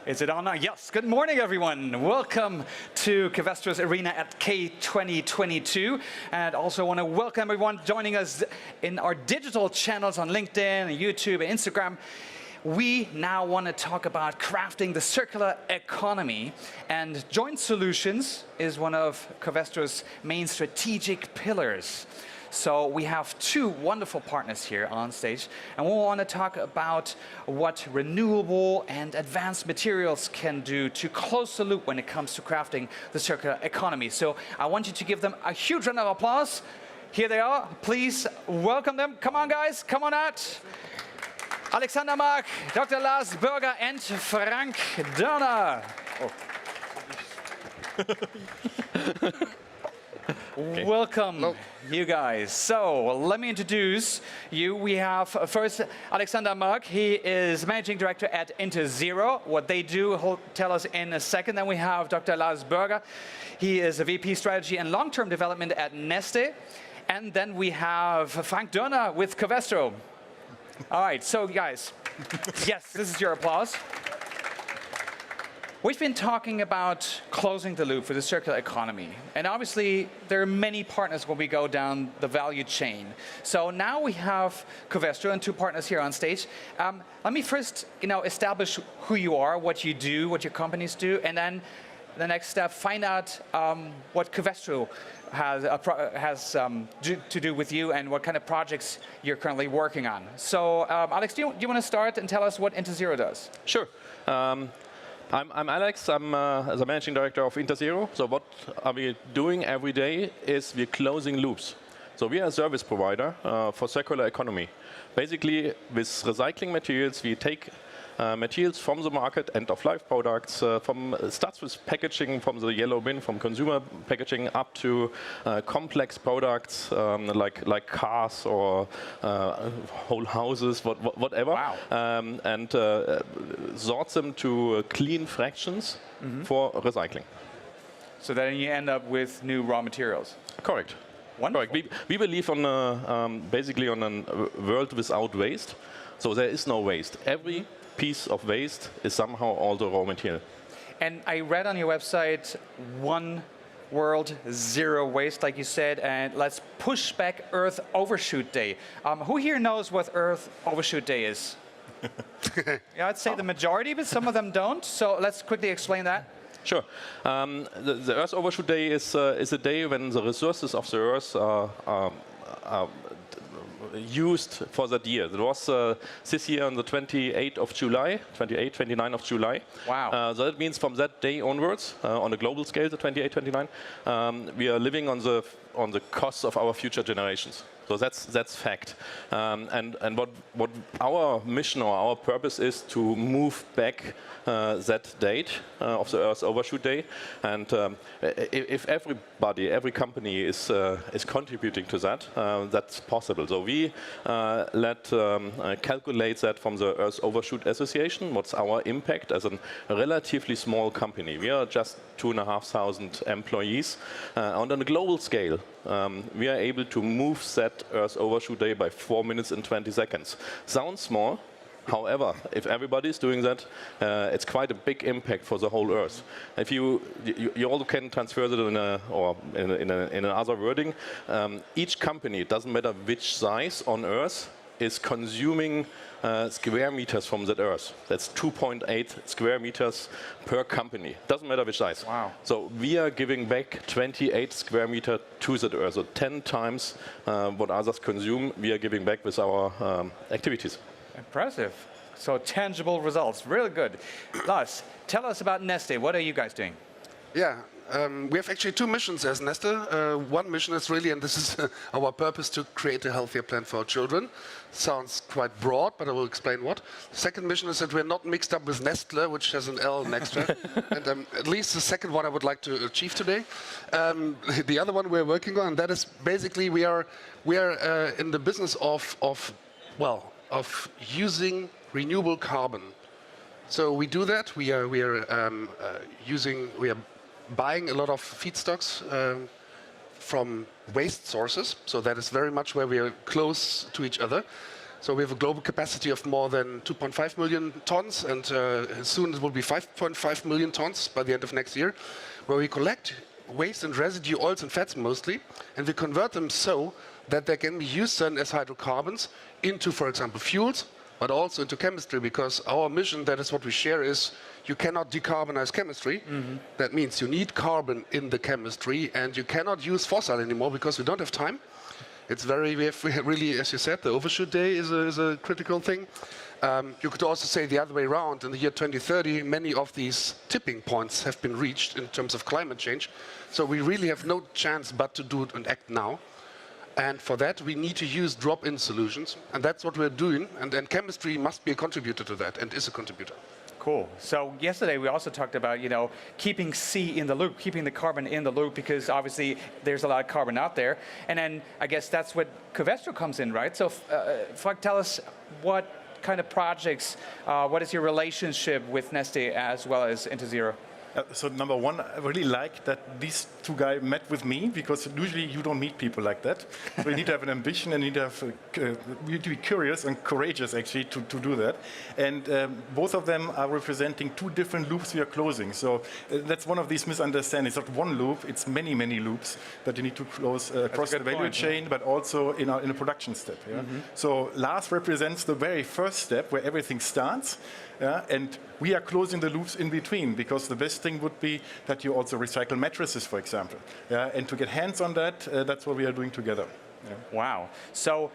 Is it on now? Yes. Good morning, everyone. Welcome to Covestro's Arena at K 2022. And also want to welcome everyone joining us in our digital channels on LinkedIn, YouTube, and Instagram. We now want to talk about crafting the circular economy. And joint solutions is one of Covestro's main strategic pillars. So we have two wonderful partners here on stage, and we want to talk about what renewable and advanced materials can do to close the loop when it comes to crafting the circular economy. So I want you to give them a huge round of applause. Here they are. Please welcome them. Come on, guys. Come on out. Alexander Maak, Dr. Lars Börger, and Frank Dörner. Oh. Okay. Welcome, hello, you guys. So let me introduce you. We have first Alexander Maak. He is Managing Director at Interzero. What they do, he'll tell us in a second. Then we have Dr. Lars Börger. He is a VP Strategy and Long-Term Development at Neste. And then we have Frank Dörner with Covestro. All right, so guys, yes, this is your applause. We've been talking about closing the loop for the circular economy. And obviously, there are many partners when we go down the value chain. So now we have Covestro and two partners here on stage. Let me first establish who you are, what you do, what your companies do, and then the next step, find out what Covestro has to do with you and what kind of projects you're currently working on. So Alex, do you want to start and tell us what Interzero does? Sure. I'm Alex. I'm the Managing Director of Interzero. So what are we doing every day is we're closing loops. So we are a service provider for circular economy. Basically, with recycling materials, we take materials from the market, end-of-life products, starts with packaging from the yellow bin, from consumer packaging up to complex products like cars or whole houses, whatever, wow, and sorts them to clean fractions for recycling. So then you end up with new raw materials. Correct. Wonderful. Correct. We believe on basically on a world without waste. So there is no waste. Every piece of waste is somehow also raw material. And I read on your website, one world, zero waste, like you said, and let's push back Earth Overshoot Day. Who here knows what Earth Overshoot Day is? Yeah, I'd say the majority, but some of them don't. So let's quickly explain that. Sure. The Earth Overshoot Day is a day when the resources of the Earth are used for that year. It was this year on the 28th of July, 29th of July. Wow. So that means from that day onwards, on a global scale, the 28, 29, we are living on the costs of our future generations. So that's fact. And what our mission or our purpose is to move back that date of the Earth Overshoot Day. And if every company is contributing to that, that's possible. So we calculate that from the Earth Overshoot Association. What's our impact as a relatively small company? We are just 2,500 employees. And on a global scale, we are able to move that Earth Overshoot Day by 4 minutes and 20 seconds. Sounds small. However, if everybody is doing that, it's quite a big impact for the whole Earth. If you also can transfer that in another wording. Each company, it doesn't matter which size on Earth, is consuming square meters from that Earth. That's 2.8 square meters per company. Doesn't matter which size. Wow. So we are giving back 28 square meters to that Earth. So 10 times what others consume, we are giving back with our activities. Impressive. So tangible results. Really good. Lars, tell us about Neste. What are you guys doing? Yeah. We have actually two missions as Neste. One mission is really, and this is our purpose, to create a healthier planet for our children. Sounds quite broad, but I will explain what. The second mission is that we're not mixed up with Nestle, which has an L next to it. And at least the second one I would like to achieve today. The other one we're working on, that is basically we are in the business of using renewable carbon. So we do that. We are buying a lot of feedstocks from waste sources. So that is very much where we are close to each other. So we have a global capacity of more than 2.5 million tons, and soon it will be 5.5 million tons by the end of next year, where we collect waste and residue oils and fats mostly, and we convert them so that they can be used then as hydrocarbons into, for example, fuels, but also into chemistry, because our mission, that is what we share, is you cannot decarbonize chemistry. That means you need carbon in the chemistry, and you cannot use fossil anymore because we don't have time. It's very, we have really, as you said, the overshoot day is a critical thing. You could also say the other way around. In the year 2030, many of these tipping points have been reached in terms of climate change. So we really have no chance but to do it and act now. And for that, we need to use drop-in solutions. And that's what we're doing. And then chemistry must be a contributor to that, and is a contributor. Cool. So yesterday we also talked about, keeping C in the loop, keeping the carbon in the loop, because obviously there's a lot of carbon out there. And then I guess that's what Covestro comes in, right? So Frank, tell us what kind of projects, what is your relationship with Neste as well as Interzero? So number one, I really like that these two guys met with me, because usually you don't meet people like that. So you need to have an ambition, and you need to be curious and courageous actually to do that. And both of them are representing two different loops we are closing. So that's one of these misunderstandings. It's not one loop, it's many, many loops that you need to close across the value chain, but also in a production step. Yeah? So Lars represents the very first step where everything starts. And we are closing the loops in between, because the best thing would be that you also recycle mattresses, for example. And to get hands on that, that's what we are doing together. Wow. So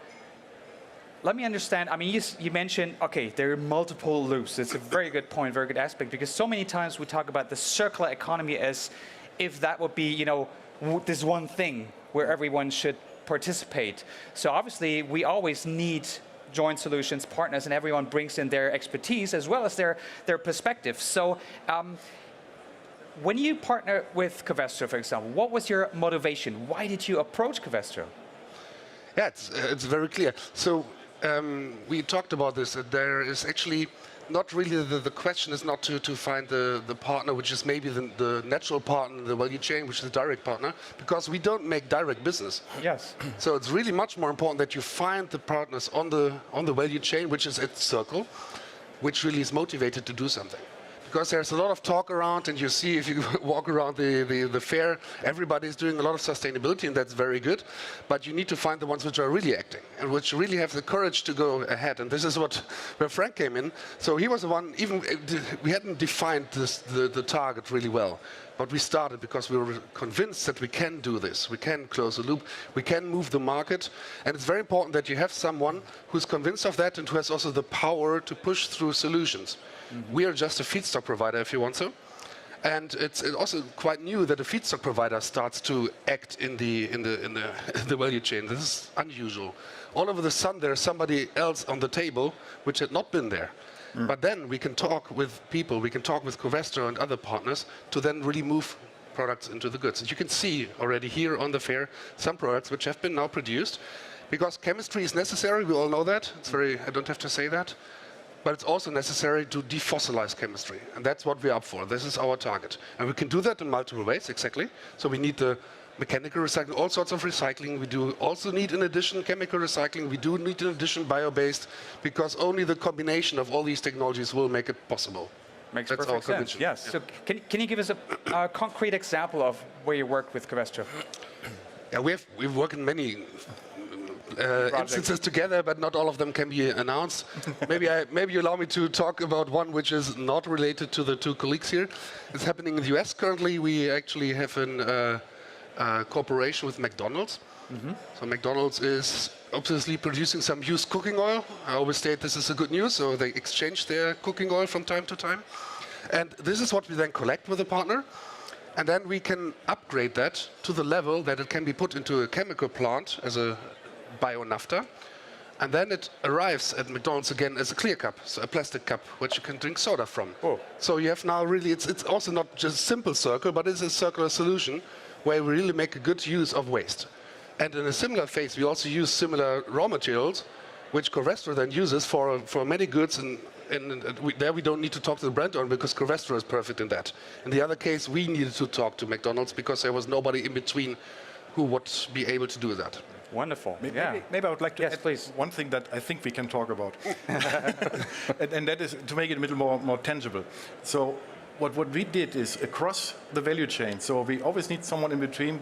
let me understand. I mean, you mentioned, okay, there are multiple loops. It's a very good point, very good aspect, because so many times we talk about the circular economy as if that would be, this one thing where everyone should participate. So obviously, we always need joint solutions, partners, and everyone brings in their expertise as well as their perspective. So when you partner with Covestro, for example, what was your motivation? Why did you approach Covestro? Yeah, it's very clear. So we talked about this. There is actually not really the question is not to find the partner, which is maybe the natural partner in the value chain, which is the direct partner, because we don't make direct business. Yes. So it's really much more important that you find the partners on the value chain, which is its circle, which really is motivated to do something. Because there's a lot of talk around, and you see if you walk around the fair, everybody's doing a lot of sustainability, and that's very good. But you need to find the ones which are really acting and which really have the courage to go ahead. And this is where Frank came in. So he was the one. Even we hadn't defined the target really well, but we started because we were convinced that we can do this. We can close the loop. We can move the market, and it's very important that you have someone who's convinced of that and who has also the power to push through solutions. We are just a feedstock provider, if you want so. And it's also quite new that a feedstock provider starts to act in the value chain. This is unusual. All over the sudden, there's somebody else on the table which had not been there. But then we can talk with people, we can talk with Covestro and other partners to then really move products into the goods. And you can see already here on the fair some products which have been now produced, because chemistry is necessary. We all know that. It's very. I don't have to say that. But it's also necessary to defossilize chemistry. And that's what we're up for. This is our target. And we can do that in multiple ways, exactly. So we need the mechanical recycling, all sorts of recycling. We do also need, in addition, chemical recycling. We do need, in addition, bio-based, because only the combination of all these technologies will make it possible. Makes that's perfect sense. Yes. Yeah. So can you give us a concrete example of where you worked with Covestro? Yeah, we've worked in many instances together, but not all of them can be announced. Maybe you allow me to talk about one which is not related to the two colleagues here. It's happening in the US currently. We actually have a cooperation with McDonald's. So McDonald's is obviously producing some used cooking oil. I always state this is a good news, so they exchange their cooking oil from time to time. And this is what we then collect with a partner. And then we can upgrade that to the level that it can be put into a chemical plant as a bio-naphtha, and then it arrives at McDonald's again as a clear cup, so a plastic cup, which you can drink soda from. So you have now really, it's also not just a simple circle, but it's a circular solution where we really make a good use of waste. And in a similar phase, we also use similar raw materials, which Covestro then uses for many goods, and there we don't need to talk to the brand owner because Covestro is perfect in that. In the other case, we needed to talk to McDonald's because there was nobody in between who would be able to do that. Wonderful. Maybe I would like to Yes, add please. one thing that I think we can talk about. and that is to make it a little more tangible. So what we did is across the value chain, so we always need someone in between.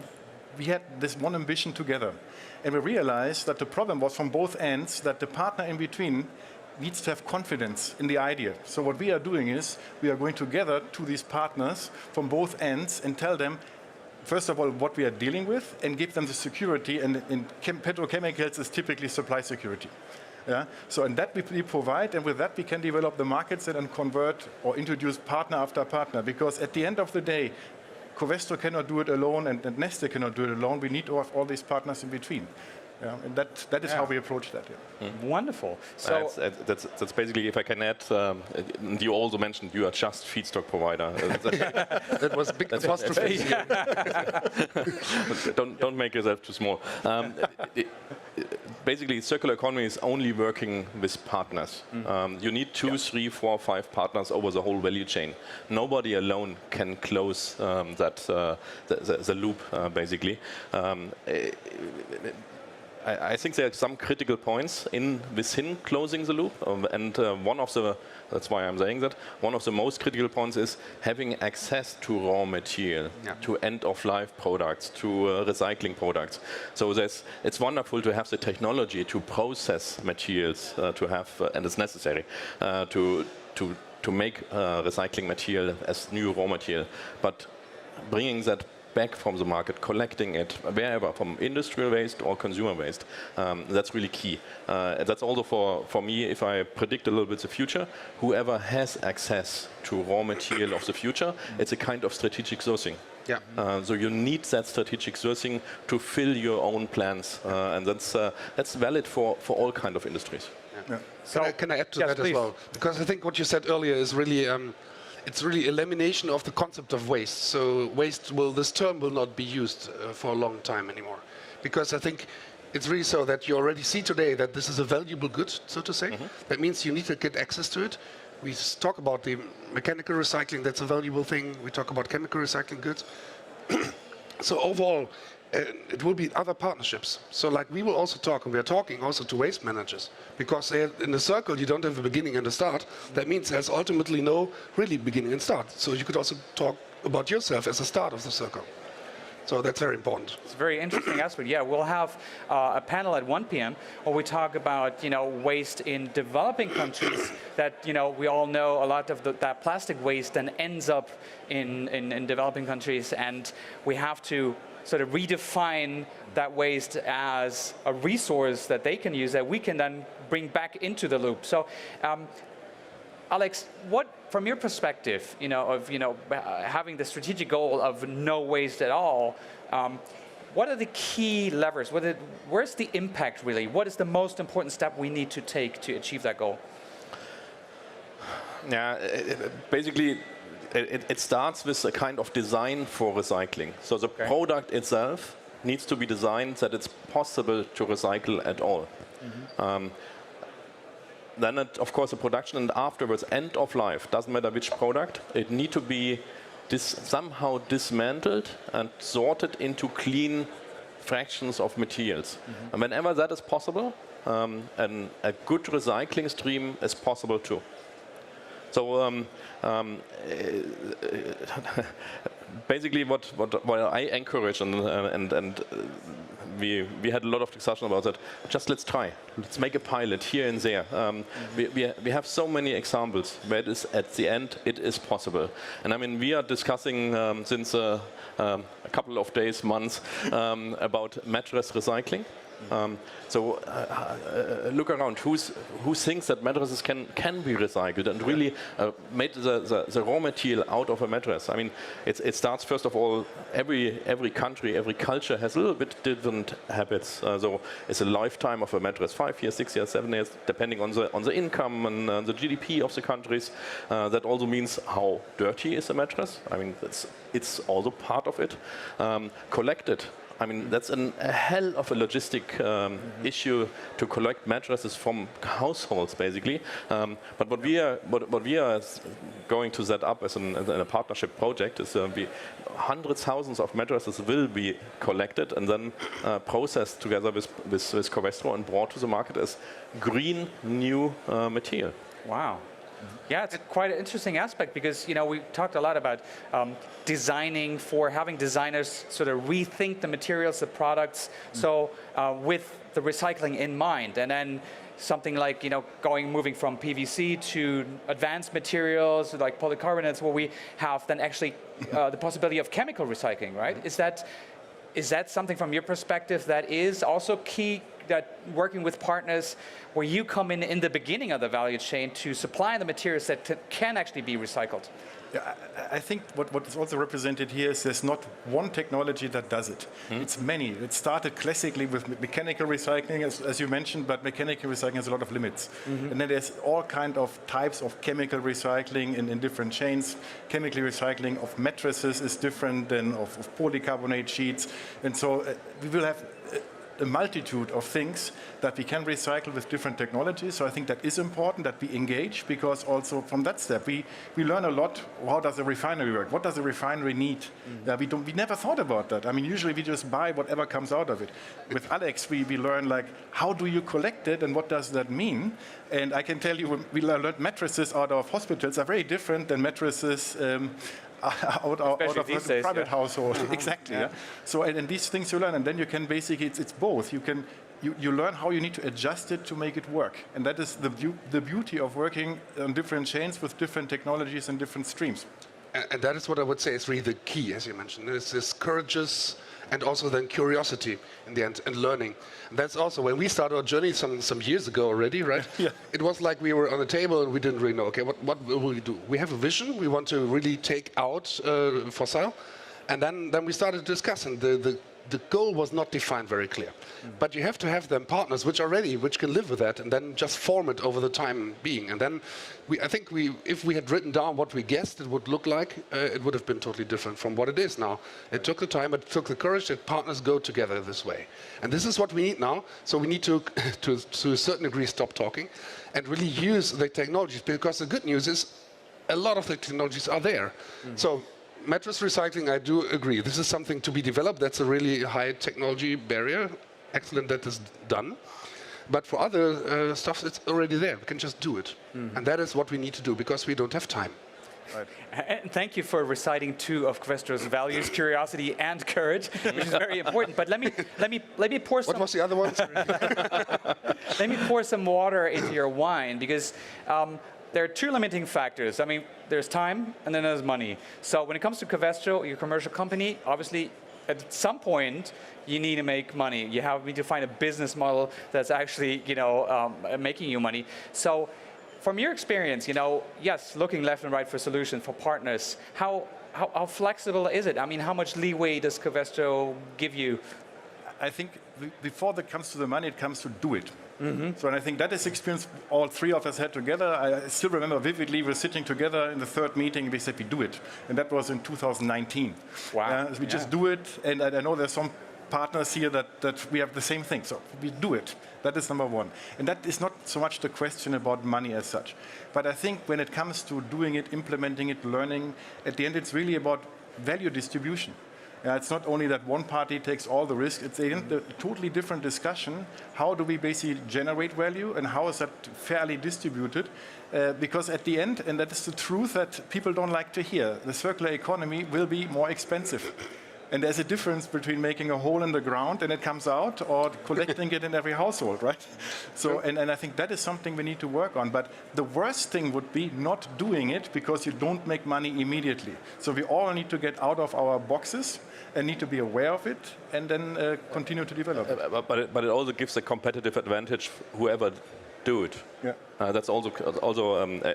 We had this one ambition together. And we realized that the problem was from both ends, that the partner in between needs to have confidence in the idea. So what we are doing is we are going together to these partners from both ends and tell them, first of all, what we are dealing with, and give them the security. And in petrochemicals is typically supply security. Yeah? So and that we provide, and with that we can develop the markets and convert or introduce partner after partner. Because at the end of the day, Covestro cannot do it alone, and Neste cannot do it alone. We need to have all these partners in between. Yeah, and that is how we approach that. Yeah. Wonderful. So that's basically, if I can add, you also mentioned you are just feedstock provider. That was a big apostrophe. Don't make yourself too small. Basically, circular economy is only working with partners. You need 2, 3, 4, 5 partners over the whole value chain. Nobody alone can close the loop, basically. I think there are some critical points within closing the loop, and one of the, that's why I'm saying that, one of the most critical points is having access to raw material, to end-of-life products, to recycling products. So it's wonderful to have the technology to process materials, and it's necessary to make recycling material as new raw material, but bringing that back from the market, collecting it wherever, from industrial waste or consumer waste. That's really key. That's also for me, if I predict a little bit the future, whoever has access to raw material of the future, it's a kind of strategic sourcing. Yeah. So you need that strategic sourcing to fill your own plans, and that's valid for all kind of industries. Yeah. So can I add to that as well? Because I think what you said earlier is really it's really elimination of the concept of waste. So waste this term will not be used for a long time anymore. Because I think it's really so that you already see today that this is a valuable good, so to say. That means you need to get access to it. We talk about the mechanical recycling, that's a valuable thing. We talk about chemical recycling goods. So overall, it will be other partnerships. So like we will also talk, and we are talking also to waste managers, because in the circle you don't have a beginning and a start. That means there's ultimately no really beginning and start. So you could also talk about yourself as a start of the circle. So that's very important. It's a very interesting aspect. Yeah, we'll have a panel at 1 p.m. where we talk about waste in developing countries. That we all know a lot of that plastic waste then ends up in developing countries, and we have to sort of redefine that waste as a resource that they can use that we can then bring back into the loop. So, Alex, what, from your perspective, having the strategic goal of no waste at all, what are the key levers? Where's the impact really? What is the most important step we need to take to achieve that goal? Yeah, basically, it starts with a kind of design for recycling. So the product itself needs to be designed that it's possible to recycle at all. Then, of course, the production and afterwards, end of life, doesn't matter which product, it needs to be somehow dismantled and sorted into clean fractions of materials. And whenever that is possible, a good recycling stream is possible too. So basically what I encourage, and we had a lot of discussion about that, just let's try. Let's make a pilot here and there. We have so many examples where it is at the end, it is possible. And I mean, we are discussing since a couple of days, months, about mattress recycling. So look around. Who thinks that mattresses can be recycled and really made the raw material out of a mattress? I mean, it starts first of all. Every country, every culture has a little bit different habits. So it's a lifetime of a mattress: 5 years, 6 years, 7 years, depending on the income and the GDP of the countries. That also means how dirty is a mattress. I mean, it's also part of it. Collected. I mean, that's a hell of a logistic issue to collect mattresses from households, basically. But what we are going to set up as a partnership project is hundreds, thousands of mattresses will be collected and then processed together with Covestro and brought to the market as green new material. Wow. Yeah, it's quite an interesting aspect because, you know, we talked a lot about designing for having designers sort of rethink the materials, the products, so with the recycling in mind. And then something like, you know, moving from PVC to advanced materials like polycarbonates, where we have then actually the possibility of chemical recycling, right? Is that something from your perspective that is also key, that working with partners where you come in the beginning of the value chain to supply the materials that can actually be recycled? Yeah, I think what is also represented here is there's not one technology that does it. It's many. It started classically with mechanical recycling, as you mentioned, but mechanical recycling has a lot of limits. And then there's all kind of types of chemical recycling in different chains. Chemical recycling of mattresses is different than of polycarbonate sheets. And so we will have a multitude of things that we can recycle with different technologies. So I think that is important that we engage, because also from that step we learn a lot. How does a refinery work? What does a refinery need? We never thought about that. I mean, usually we just buy whatever comes out of it. With Alex, we learn like, how do you collect it and what does that mean? And I can tell you, we learned mattresses out of hospitals are very different than mattresses out of a private household. Exactly. Yeah. So and these things you learn, and then you can basically it's both. You learn how you need to adjust it to make it work, and that is the beauty of working on different chains with different technologies and different streams. And that is what I would say is really the key, as you mentioned. It's this courageous and also then curiosity in the end and learning. And that's also when we started our journey some years ago already, right? Yeah. It was like we were on the table and we didn't really know, okay, what will we do? We have a vision, we want to really take out fossil, and then we started to discuss, and the goal was not defined very clear. But you have to have them partners which are ready, which can live with that, and then just form it over the time being. And then I think if we had written down what we guessed it would look like, it would have been totally different from what it is now. It took the time, it took the courage that partners go together this way. And this is what we need now. So we need to a certain degree, stop talking and really use the technologies, because the good news is a lot of the technologies are there. So mattress recycling, I do agree. This is something to be developed. That's a really high technology barrier. Excellent that is done. But for other stuff, it's already there. We can just do it. And that is what we need to do, because we don't have time. Right. And thank you for reciting two of Covestro's values, curiosity and courage, which is very important. But let me pour some. What was the other one? Let me pour some water into your wine, because there are two limiting factors. I mean, there's time and then there's money. So when it comes to Covestro, your commercial company, obviously at some point you need to make money. You need to find a business model that's actually, you know, making you money. So from your experience, you know, yes, looking left and right for solutions for partners, how flexible is it? I mean, how much leeway does Covestro give you? I think before that comes to the money, it comes to do it. So, and I think that is experience all three of us had together. I still remember vividly, we were sitting together in the third meeting, we said we do it. And that was in 2019. Wow. We just do it, and I know there's some partners here that we have the same thing. So we do it. That is number one. And that is not so much the question about money as such. But I think when it comes to doing it, implementing it, learning, at the end it's really about value distribution. It's not only that one party takes all the risk, it's a totally different discussion. How do we basically generate value, and how is that fairly distributed? Because at the end, and that is the truth that people don't like to hear, the circular economy will be more expensive. And there's a difference between making a hole in the ground and it comes out, or collecting it in every household, right? So, and I think that is something we need to work on. But the worst thing would be not doing it, because you don't make money immediately. So we all need to get out of our boxes and need to be aware of it, and then continue to develop it. But it also gives a competitive advantage whoever do it. Yeah. That's also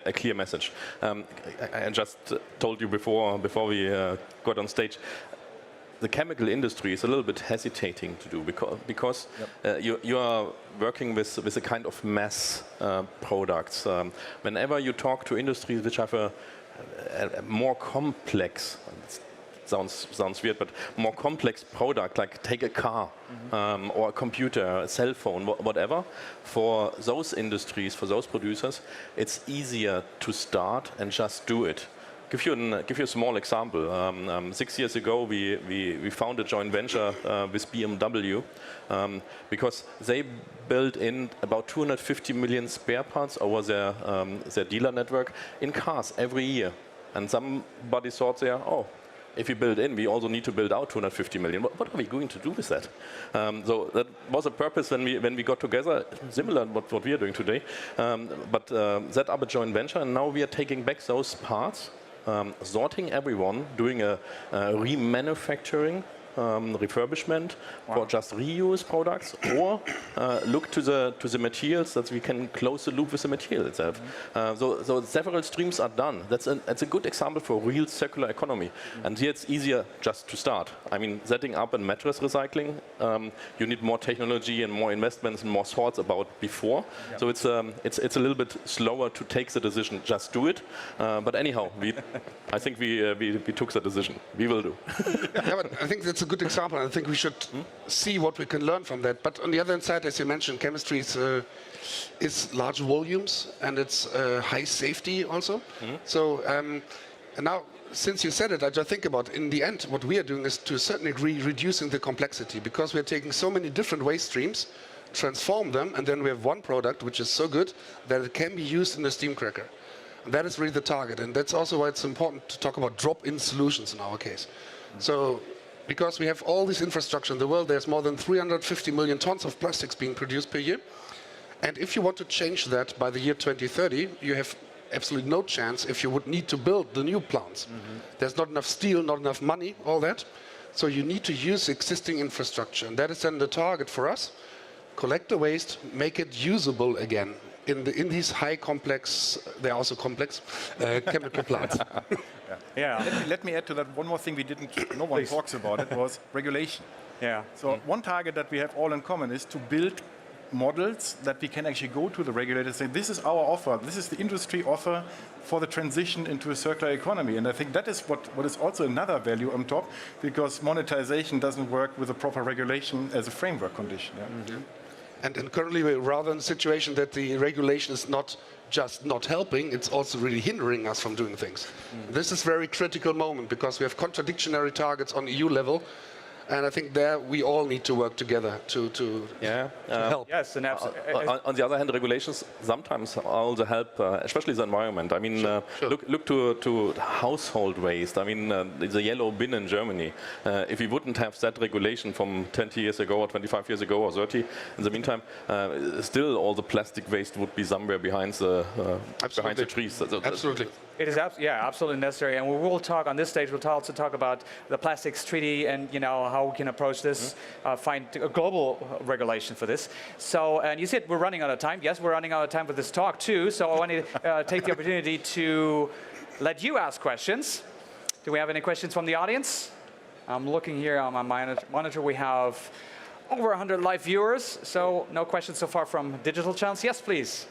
a clear message. I just told you before we got on stage, the chemical industry is a little bit hesitating to do, because you are working with a kind of mass products. Whenever you talk to industries which have a more complex, sounds weird, but more complex product, like take a car or a computer, a cell phone, whatever. For those industries, for those producers, it's easier to start and just do it. Give you a small example. 6 years ago, we found a joint venture with BMW because they built in about 250 million spare parts over their dealer network in cars every year. And somebody thought there, oh, if we build in, we also need to build out 250 million. What are we going to do with that? So that was a purpose when we got together, similar to what we are doing today. But set up a joint venture, and now we are taking back those parts, sorting everyone, doing a remanufacturing, refurbishment for just reuse products, or look to the materials that we can close the loop with the material itself. So several streams are done. That's a good example for real circular economy. And here it's easier just to start. I mean, setting up a mattress recycling, you need more technology and more investments and more thoughts about before. Yeah. So it's a little bit slower to take the decision. Just do it. But anyhow, I think we took the decision. We will do. Yeah, but I think that's a good example. I think we should see what we can learn from that. But on the other side, as you mentioned, chemistry is large volumes and it's high safety also. So and now, since you said it, I just think about, in the end, what we are doing is to a certain degree reducing the complexity, because we are taking so many different waste streams, transform them, and then we have one product which is so good that it can be used in a steam cracker. And that is really the target. And that's also why it's important to talk about drop-in solutions in our case. So, because we have all this infrastructure in the world, there's more than 350 million tons of plastics being produced per year. And if you want to change that by the year 2030, you have absolutely no chance if you would need to build the new plants. There's not enough steel, not enough money, all that. So you need to use existing infrastructure. And that is then the target for us. Collect the waste, make it usable again. In these high complex, they're also complex, chemical plants. Yeah. Let me add to that one more thing no one talks about it, was regulation. Yeah. So one target that we have all in common is to build models that we can actually go to the regulators and say, this is our offer, this is the industry offer for the transition into a circular economy. And I think that is what is also another value on top, because monetization doesn't work with a proper regulation as a framework condition. Yeah? And currently we're rather in a situation that the regulation is not just not helping, it's also really hindering us from doing things. This is a very critical moment, because we have contradictory targets on EU level. And I think there we all need to work together to help. Yes, and on the other hand, regulations sometimes also help, especially the environment. I mean, look to household waste. I mean, the yellow bin in Germany. If we wouldn't have that regulation from 20 years ago or 25 years ago or 30, in the meantime, still all the plastic waste would be somewhere behind the trees. Absolutely. It is absolutely necessary, and we will talk on this stage. We'll also talk about the plastics treaty and how we can approach this, find a global regulation for this. So, and you said we're running out of time. Yes, we're running out of time for this talk too. So I want to take the opportunity to let you ask questions. Do we have any questions from the audience? I'm looking here on my monitor. We have over 100 live viewers. So no questions so far from digital channels. Yes, please.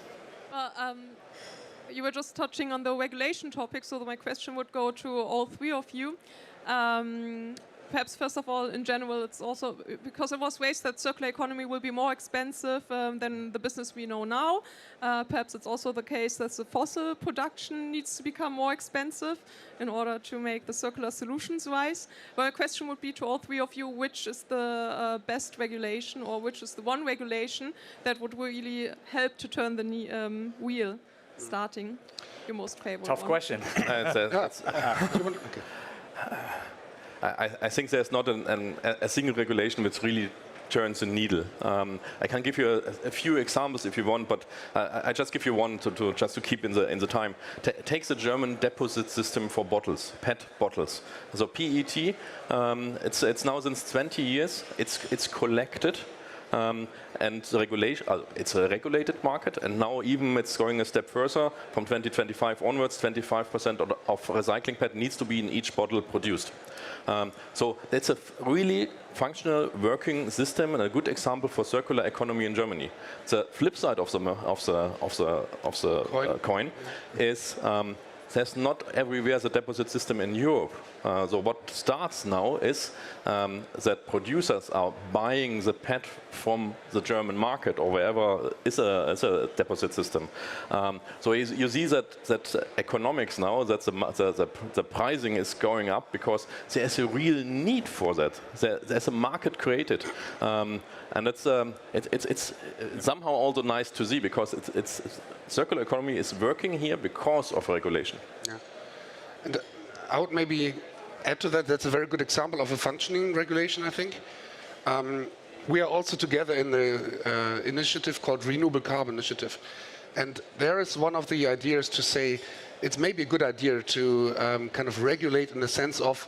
You were just touching on the regulation topic, so my question would go to all three of you. Perhaps first of all, in general, it's also because it was waste that circular economy will be more expensive than the business we know now. Perhaps it's also the case that the fossil production needs to become more expensive in order to make the circular solutions wise. Well, my question would be to all three of you, which is the best regulation, or which is the one regulation that would really help to turn the wheel? Starting your most favorite Tough one. question. I think there's not a single regulation which really turns the needle. I can give you a few examples if you want, but I just give you one just to keep in the time. Take the German deposit system for bottles, PET bottles. So PET, it's now since 20 years. It's collected. And the regulation, it's a regulated market, and now even it's going a step further. From 2025 onwards, 25% of recycling PET needs to be in each bottle produced. So it's a really functional, working system, and a good example for circular economy in Germany. The flip side of the coin is there's not everywhere the deposit system in Europe. So what starts now is that producers are buying the PET from the German market or wherever is a deposit system. So you see that economics now, that the pricing is going up because there's a real need for that. There's a market created, and it's somehow also nice to see because it's circular economy is working here because of regulation. Yeah. And I would maybe add to that. That's a very good example of a functioning regulation, I think. We are also together in the initiative called Renewable Carbon Initiative. And there is one of the ideas to say it's maybe a good idea to kind of regulate in the sense of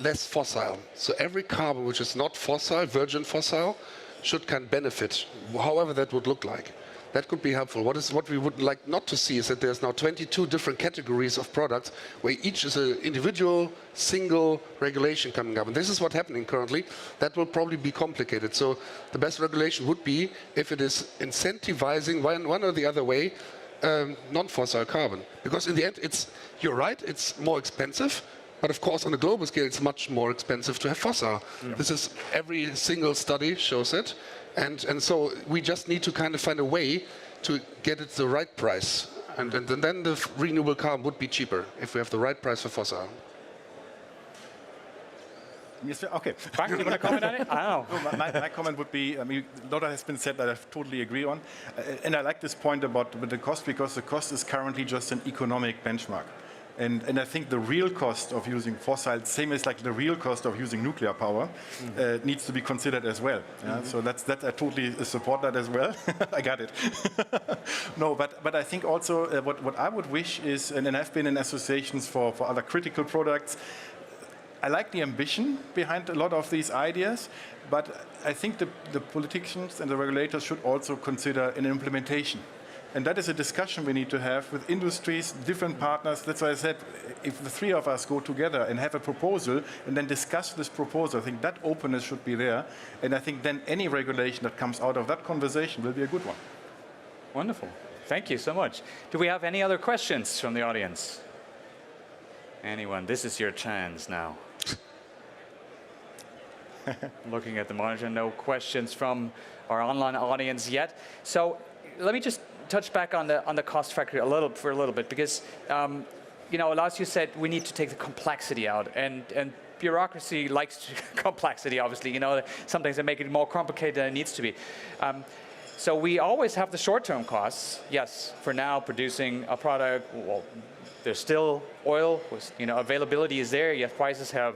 less fossil. So every carbon which is not fossil, virgin fossil, should can benefit, however that would look like. That could be helpful. What we would like not to see is that there's now 22 different categories of products where each is an individual, single regulation coming up. And this is what's happening currently. That will probably be complicated. So the best regulation would be if it is incentivizing one or the other way non-fossil carbon. Because in the end, you're right, it's more expensive. But of course, on a global scale, it's much more expensive to have fossil. Yeah. This is every single study shows it. And so we just need to kind of find a way to get it the right price. And then the renewable carbon would be cheaper if we have the right price for fossil. Yes, okay. Frank, you want to comment on it? I don't know. No, my comment would be, I mean, a lot has been said that I totally agree on. And I like this point about the cost because the cost is currently just an economic benchmark. And I think the real cost of using fossil, same as like the real cost of using nuclear power, needs to be considered as well. Yeah? So that I totally support that as well. I got it. No, but I think also what I would wish is, and I've been in associations for other critical products, I like the ambition behind a lot of these ideas, but I think the politicians and the regulators should also consider an implementation. And that is a discussion we need to have with industries, different partners. That's why I said, if the three of us go together and have a proposal and then discuss this proposal, I think that openness should be there. And I think then any regulation that comes out of that conversation will be a good one. Wonderful. Thank you so much. Do we have any other questions from the audience? Anyone? This is your chance now. Looking at the monitor, no questions from our online audience yet. So let me just touch back on the cost factor for a little bit, because Lars, you said we need to take the complexity out, and bureaucracy likes complexity. Obviously, sometimes they make it more complicated than it needs to be. So we always have the short-term costs. Yes, for now, producing a product. Well, there's still oil. Availability is there. Yes, prices have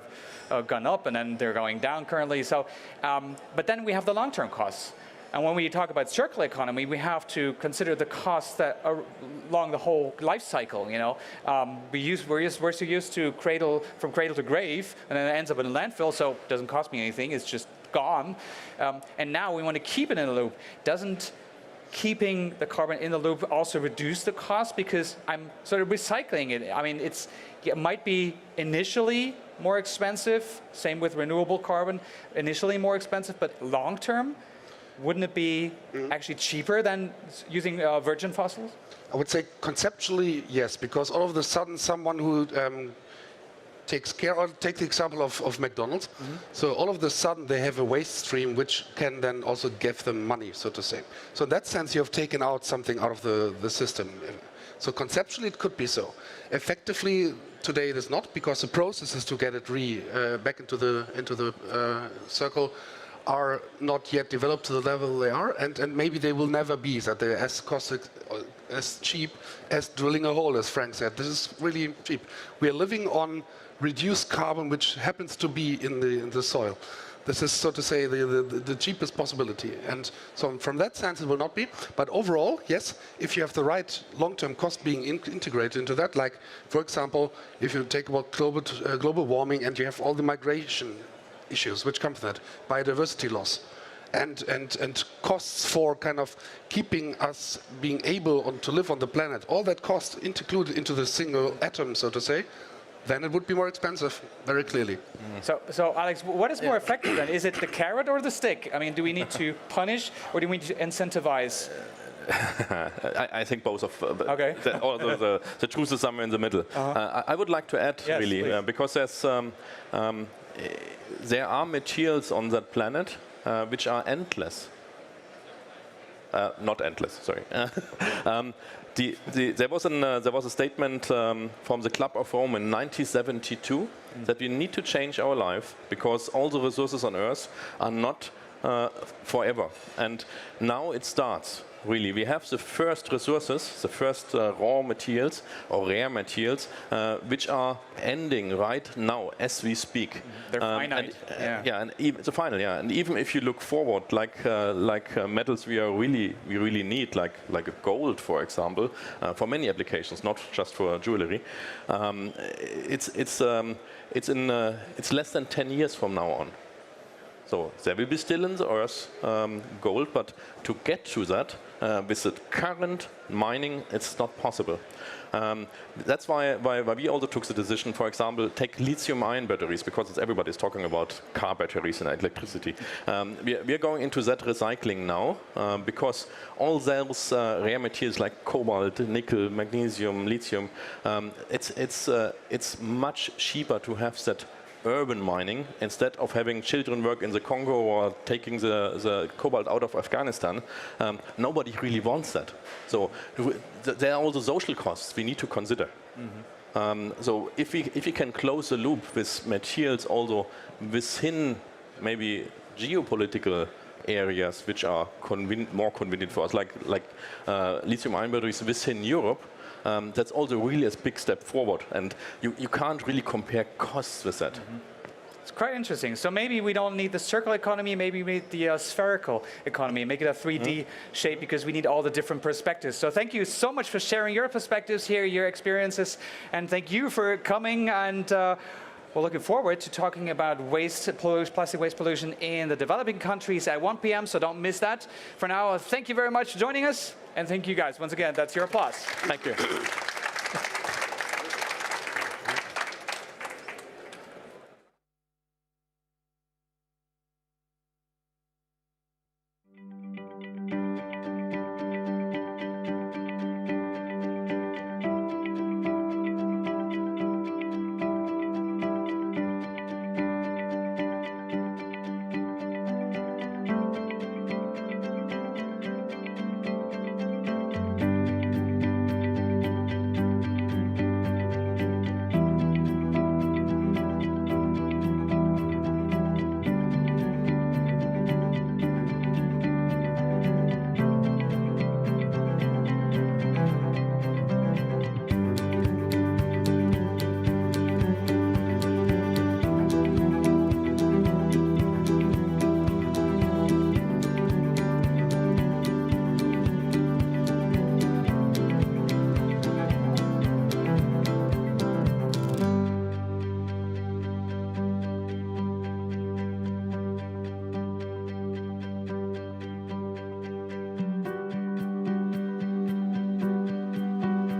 gone up, and then they're going down currently. So, but then we have the long-term costs. And when we talk about circular economy, we have to consider the costs that are along the whole life cycle. We're so used to from cradle to grave, and then it ends up in a landfill, so it doesn't cost me anything. It's just gone. And now we want to keep it in a loop. Doesn't keeping the carbon in the loop also reduce the cost because I'm sort of recycling it? I mean, it might be initially more expensive. Same with renewable carbon, initially more expensive, but long term. Wouldn't it be actually cheaper than using virgin fossils? I would say conceptually, yes, because all of a sudden someone who take the example of McDonald's. So all of a sudden they have a waste stream which can then also give them money, so to say. So in that sense, you have taken out something out of the system. So conceptually, it could be so. Effectively, today it is not, because the processes to get it back into the circle are not yet developed to the level they are, and maybe they will never be, that they're as cheap as drilling a hole, as Frank said. This is really cheap. We are living on reduced carbon, which happens to be in the soil. This is, so to say, the cheapest possibility. And so from that sense, it will not be. But overall, yes, if you have the right long-term cost being integrated into that, like, for example, if you take about global warming and you have all the migration issues which come from that, biodiversity loss, and costs for kind of keeping us being able to live on the planet, all that cost included into the single atom, so to say, then it would be more expensive, very clearly. So Alex, what is more effective then? Is it the carrot or the stick? I mean, do we need to punish or do we need to incentivize? I think both of Okay. although the truth is somewhere in the middle. I would like to add, Yes, really, because there are materials on that planet which are endless. Not endless, sorry. There was a statement from the Club of Rome in 1972 that we need to change our life because all the resources on Earth are not forever. And now it starts. Really, we have the first resources, the first raw materials or rare materials, which are ending right now as we speak. They're finite. And it's a final. Yeah, and even if you look forward, like metals we really need, like gold, for example, for many applications, not just for jewelry. It's less than 10 years from now on. So there will be still in the earth gold, but to get to that with the current mining, it's not possible. That's why we also took the decision, for example, take lithium-ion batteries, because everybody's talking about car batteries and electricity. We are going into that recycling now, because all those rare materials like cobalt, nickel, magnesium, lithium, it's much cheaper to have that urban mining instead of having children work in the Congo or taking the cobalt out of Afghanistan. Nobody really wants that. So there are all the social costs we need to consider. So if we can close the loop with materials also within maybe geopolitical areas which are more convenient for us, like lithium-ion batteries within Europe, that's also really a big step forward, and you can't really compare costs with that. It's quite interesting. So maybe we don't need the circular economy, maybe we need the spherical economy, make it a 3D shape, because we need all the different perspectives. So thank you so much for sharing your perspectives here, your experiences, and thank you for coming, and we're looking forward to talking about plastic waste pollution in the developing countries at 1 p.m., so don't miss that. For now, thank you very much for joining us, and thank you guys. Once again, that's your applause. Thank you.